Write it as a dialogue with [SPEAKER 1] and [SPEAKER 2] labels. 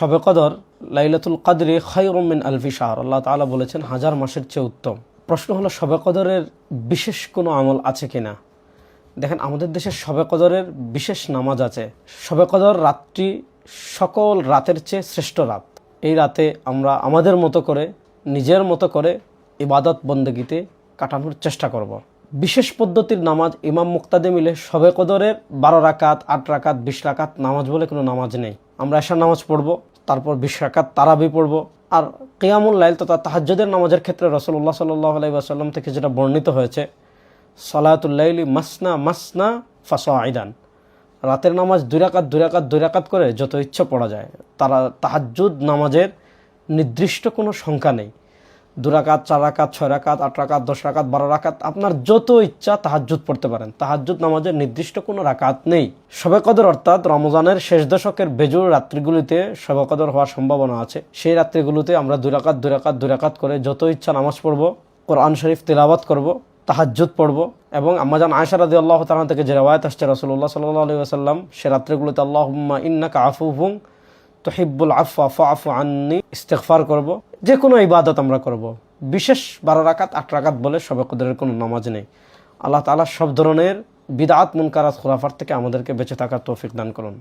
[SPEAKER 1] শবে কদর লাইলাতুল কদরি খায়রুম মিন আলফি শাহর, আল্লাহ তাআলা বলেছেন হাজার মাসের চেয়ে উত্তম। প্রশ্ন হলো শবে কদরের বিশেষ কোনো আমল আছে কিনা। দেখেন, আমাদের দেশে শবে কদরের বিশেষ নামাজ আছে। শবে কদর রাতটি সকল রাতের চেয়ে শ্রেষ্ঠ রাত। এই রাতে আমরা আমাদের মতো করে, নিজের মতো করে ইবাদত বন্দেগীতে কাটানোর চেষ্টা করব। বিশেষ পদ্ধতির নামাজ ইমাম মুক্তাদে মিলে শবে কদরের 12 রাকাত, 8 রাকাত, 20 রাকাত নামাজ বলে কোনো নামাজ নেই। আমরা এশার নামাজ পড়ব, তারপর 20 রাকাত তারাবি পড়ব। আর কিয়ামুল লাইল তথা তাহাজ্জুদের নামাজের ক্ষেত্রে রাসূলুল্লাহ সাল্লাল্লাহু আলাইহি ওয়াসাল্লাম থেকে যেটা বর্ণিত হয়েছে, সালাতুল লাইলি মাসনা মাসনা ফাসাইদান, রাতের নামাজ 2 রাকাত 2 রাকাত 2 রাকাত করে যত ইচ্ছা পড়া যায়। তাহাজ্জুদ নামাজের নির্দিষ্ট কোনো সংখ্যা নেই। 2 রাকাত, 4 রাকাত, 6 রাকাত, 8 রাকাত, 10 রাকাত, 12 রাকাত, আপনার যত ইচ্ছা তাহাজ্জুদ পড়তে পারেন। তাহাজ্জুদ নামাজের নির্দিষ্ট কোনো রাকাত নেই। শবে কদর অর্থাৎ রমজানের শেষ দশকের বেজোড় রাত্রিগুলিতে শবে কদর হওয়ার সম্ভাবনা আছে। সেই রাত্রিগুলোতে আমরা 2 রাকাত 2 রাকাত 2 রাকাত করে যত ইচ্ছা নামাজ পড়ব, কোরআন শরীফ তিলাওয়াত করব, তাহাজ্জুদ পড়ব। এবং আম্মাজান আয়েশা রাদিয়াল্লাহু তাআলা থেকে যে riwayat আসছে, রাসূলুল্লাহ সাল্লাল্লাহু আলাইহি ওয়াসাল্লাম সে রাত্রিগুলোতে আল্লাহুম্মা ইন্নাকা আফুউন তুহিব্বুল আফওয়া ফাআফু আন্নি ইস্তিগফার করব। যে কোনো ইবাদত আমরা করব। বিশেষ 12 রাকাত 8 রাকাত বলে শবে কদরের কোনো নামাজ নেই। আল্লাহ তাআলা সব ধরনের বিদআত মুনকারাত খুরাফাত থেকে আমাদেরকে বেঁচে থাকার তৌফিক দান করুন।